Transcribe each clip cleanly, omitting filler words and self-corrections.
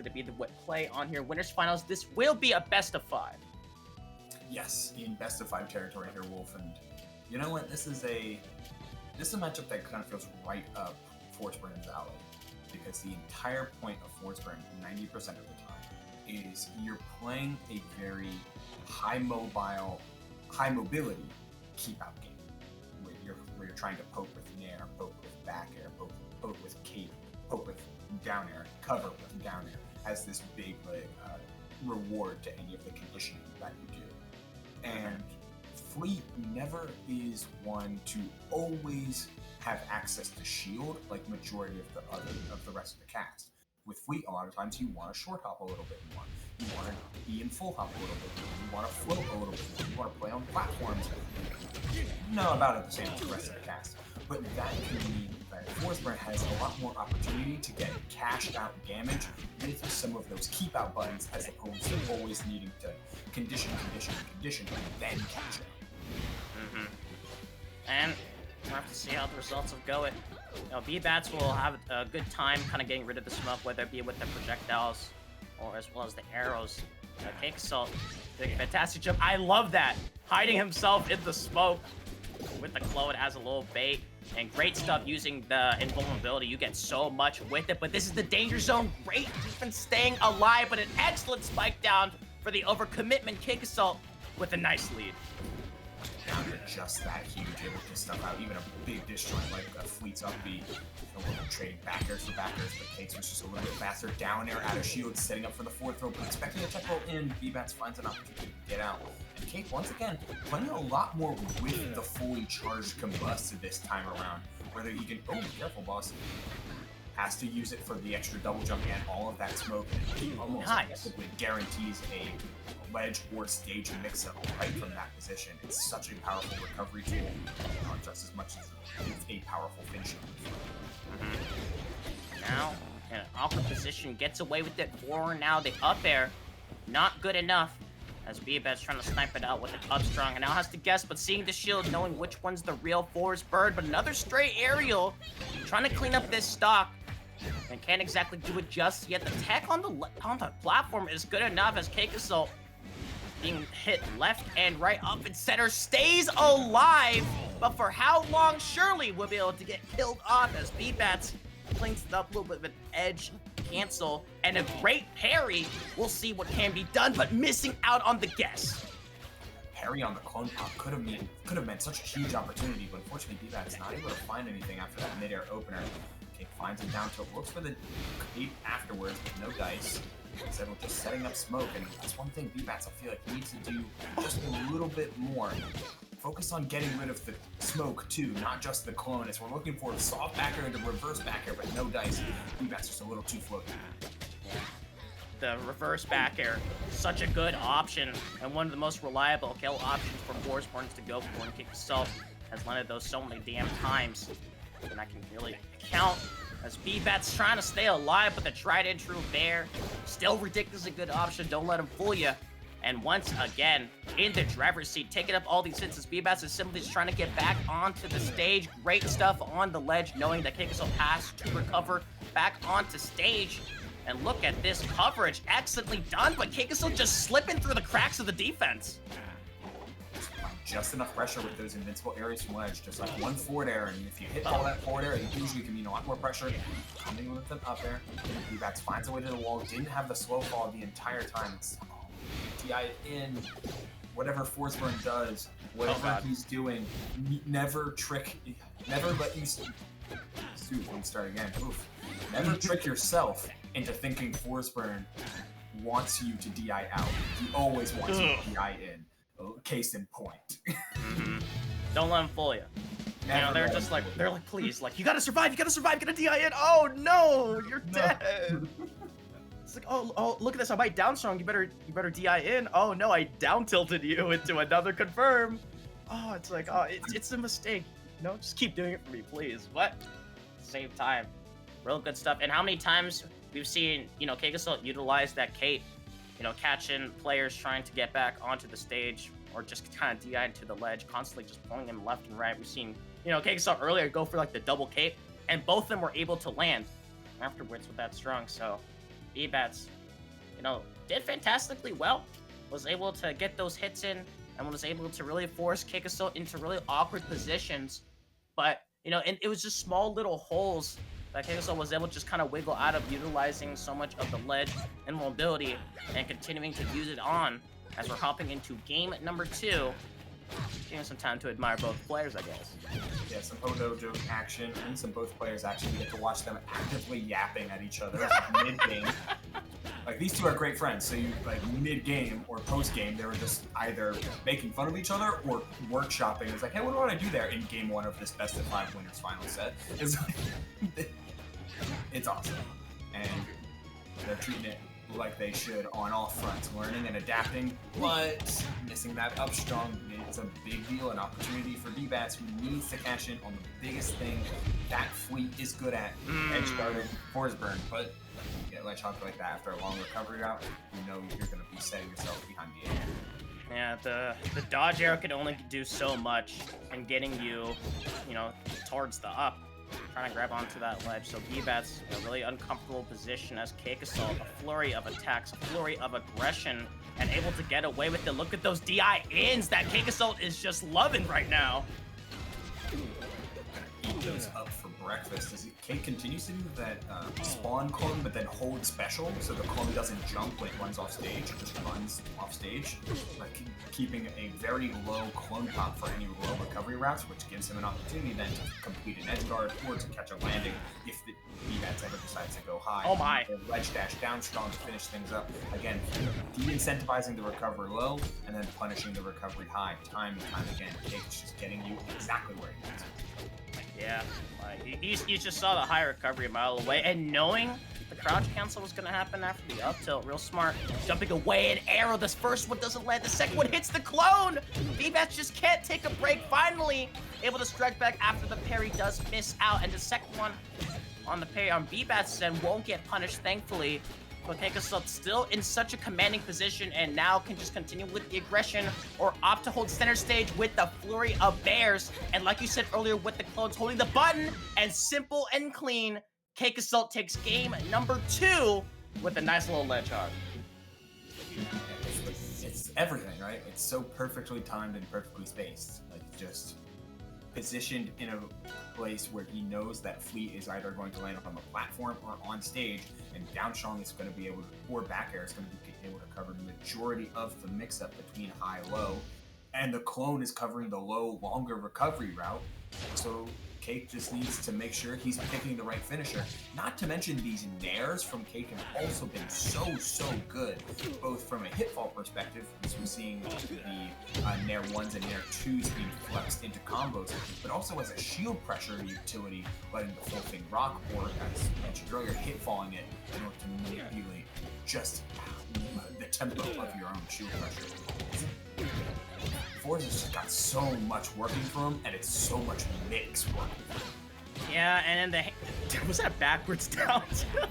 to be the play on here. Winners finals. This will be a best of 5. Yes, in best of 5 territory here, Wolf. And you know what? This is a matchup that kind of feels right up Forsburn's alley, because the entire point of Forsburn, 90% of the time, is you're playing a very high mobility keep out game, where you're trying to poke with nair, poke with back air, poke with cape, poke with down air, cover with down air, as this big reward to any of the conditioning that you do. And Fleet never is one to always have access to shield like majority of the rest of the cast. With Fleet, a lot of times you want to short hop a little bit more. You want to be in full hop a little bit more. You want to float a little bit more. You want to play on platforms. No, about it the same as the rest of the cast. But that can mean that Forsburn has a lot more opportunity to get cashed out damage with some of those keep out buttons, as opposed to always needing to condition, and then cash out. And we'll have to see how the results will go. Bbatts will have a good time kind of getting rid of the smoke, whether it be with the projectiles or as well as the arrows. CakeAssault doing a fantastic job. I love that. Hiding himself in the smoke with the clone as a little bait. And great stuff using the invulnerability. You get so much with it, but this is the danger zone. Great defense staying alive, but an excellent spike down for the overcommitment. CakeAssault with a nice lead. Down to just that huge, able to stuff out even a big disjoint like a Fleet's up B. Trading backers for backers, but Cakes was just a little bit faster. Down air out of shield, setting up for the 4th throw, but expecting a tech roll in. Bbatts finds an opportunity to get out. And Cake, once again, playing a lot more with the fully charged combust this time around. Whether you can, oh, be careful, boss. Has to use it for the extra double jump and all of that smoke. And almost effectively guarantees a ledge or stage mix-up right from that position. It's such a powerful recovery tool, just as much as it's a powerful finishing. Now, in an awkward position, gets away with it. Forward now, the up air, not good enough. As Bbatts trying to snipe it out with an up strong, and now has to guess, but seeing the shield, knowing which one's the real Forsburn, but another stray aerial, trying to clean up this stock, and can't exactly do it just yet. The tech on the platform is good enough as CakeAssault being hit left and right, up and center, stays alive, but for how long? Surely we'll be able to get killed off as Bbatts cleans it up a little bit of an edge cancel, and a great parry. We'll see what can be done, but missing out on the guess. Parry on the clone pop could have meant such a huge opportunity, but unfortunately Bbatts not able to find anything after that mid-air opener. Cake finds it down tilt, looks for the cape afterwards, but no dice. Instead of just setting up smoke, and that's one thing Bbatts I feel like needs to do just a little bit more. Focus on getting rid of the smoke too, not just the clone, as we're looking for the soft backer into reverse backer, but no dice. Bbatts just a little too floaty. The reverse back air, such a good option, and one of the most reliable kill options for Forsburn to go for, and CakeAssault has landed those so many damn times, and I can really count. As Bbatts trying to stay alive, but the tried and true bear, still ridiculously good option, don't let him fool you. And once again, in the driver's seat, taking up all these hits as Bbatts is simply just trying to get back onto the stage. Great stuff on the ledge, knowing that CakeAssault has to recover back onto stage. And look at this coverage, excellently done, but CakeAssault just slipping through the cracks of the defense. Just enough pressure with those invincible areas from ledge, just like one forward air, and if you hit all that forward air, it usually can mean a lot more pressure. Coming with an up air, Bbatts finds a way to the wall, didn't have the slow fall the entire time. It's DI in. Whatever Forsburn does, whatever he's doing, never let you let me start again. Oof. Never trick yourself into thinking Forsburn wants you to DI out. He always wants you to DI in. Case in point. Don't let him fool you. You know, they're like, please, like, you gotta survive, get a DI in. Oh no, you're dead. It's like, oh, look at this, I might down strong, you better DI in. Oh no, I down tilted you into another confirm. Oh, it's like, oh, it's a mistake. No, just keep doing it for me, please. But at the same time, real good stuff. And how many times we've seen, you know, CakeAssault utilize that cape, you know, catching players trying to get back onto the stage or just kind of DI into the ledge, constantly just pulling them left and right. We've seen, you know, CakeAssault earlier go for like the double cape, and both of them were able to land afterwards with that strong. So Bbatts did fantastically well. Was able to get those hits in and was able to really force CakeAssault into really awkward positions. But, and it was just small little holes that CakeAssault was able to just kind of wiggle out of, utilizing so much of the ledge and mobility and continuing to use it on as we're hopping into game number 2. Giving some time to admire both players, I guess. Yeah, some Hodojo action and some both players action. You get to watch them actively yapping at each other mid-game. Like, these two are great friends, so you, like, mid-game or post-game, they were just either making fun of each other or workshopping. It's like, hey, what do I do there in game 1 of this best-of-5 winners final set? It's like, it's awesome. And they're treating it like they should on all fronts, learning and adapting, but missing that up strong. It's a big deal, an opportunity for Bbatts, who needs to cash in on the biggest thing that fleet is good at, edge guarding Forsburn. But you get ledge hog like that after a long recovery route, you know you're going to be setting yourself behind the end. Yeah, the dodge arrow can only do so much in getting you, towards the up. Trying to grab onto that ledge, so Bbatts in a really uncomfortable position as CakeAssault, a flurry of attacks, a flurry of aggression, and able to get away with it. Look at those DI-ins that CakeAssault is just loving right now. Eat those up for breakfast. Cake continues to do that spawn clone, but then hold special, so the clone doesn't jump when it runs off stage, it just runs off stage, like keeping a very low clone pop for any low recovery routes, which gives him an opportunity then to complete an edge guard or to catch a landing if the Bbatts ever decides to go high. Oh my! Ledge dash down strong to finish things up. Again, de-incentivizing the recovery low and then punishing the recovery high, time and time again. Cake is just getting you exactly where he wants. Yeah, you just saw the high recovery a mile away, and knowing the crouch cancel was going to happen after the up tilt, real smart. Jumping away, an arrow, this first one doesn't land, the second one hits the clone! Bbatts just can't take a break, finally able to strike back after the parry does miss out, and the second one on the parry on Bbatts then won't get punished, thankfully. But CakeAssault still in such a commanding position and now can just continue with the aggression or opt to hold center stage with the flurry of bears. And like you said earlier, with the clones holding the button, and simple and clean, CakeAssault takes game number 2 with a nice little ledge hog. It's everything, right? It's so perfectly timed and perfectly spaced. Like, just positioned in a place where he knows that fleet is either going to land on the platform or on stage, and down strong is going to be able to, or back air is going to be able to cover the majority of the mix-up between high-low, and the clone is covering the low, longer recovery route. So Cake just needs to make sure he's picking the right finisher. Not to mention these nairs from Cake have also been so good, both from a hitfall perspective, as we're seeing the nair 1s and nair 2s being flexed into combos, but also as a shield pressure utility, letting the full thing rock, or as mentioned earlier, hitfalling it in order to manipulate just the tempo of your own shield pressure. Forza's just got so much working for him, and it's so much mix working for him. Yeah, and in the was that backwards down too?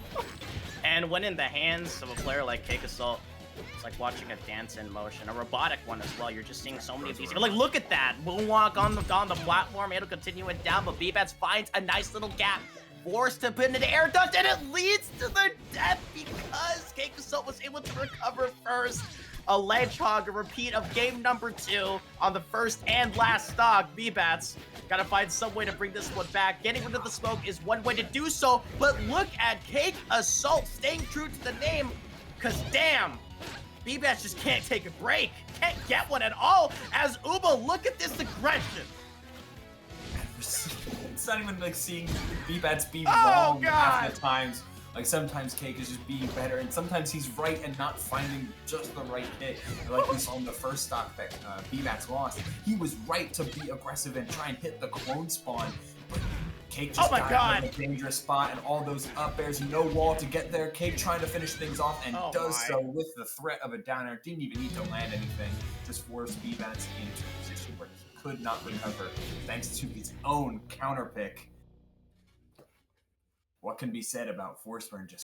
And when in the hands of a player like CakeAssault, it's like watching a dance in motion, a robotic one as well. You're just seeing so many of these. Like, look at that moonwalk on the platform. It'll continue it down, but Bbatts finds a nice little gap, forced to put into the air dodge, and it leads to their death because CakeAssault was able to recover first. A ledge hog, a repeat of game number 2 on the first and last stock. Bbatts gotta find some way to bring this one back. Getting rid of the smoke is one way to do so, but look at CakeAssault staying true to the name, because damn, Bbatts just can't take a break. Can't get one at all. As Uba, look at this aggression. It's not even like seeing Bbatts be wrong half the times. Like, sometimes Cake is just being better, and sometimes he's right and not finding just the right hit. Like we saw in the first stock that Bbatts lost. He was right to be aggressive and try and hit the clone spawn, but Cake just got in a dangerous spot, and all those up airs, no wall to get there. Cake trying to finish things off, and does so with the threat of a down air. Didn't even need to land anything. Just forced Bbatts into a position where he could not recover, thanks to his own counter pick. What can be said about Forsburn just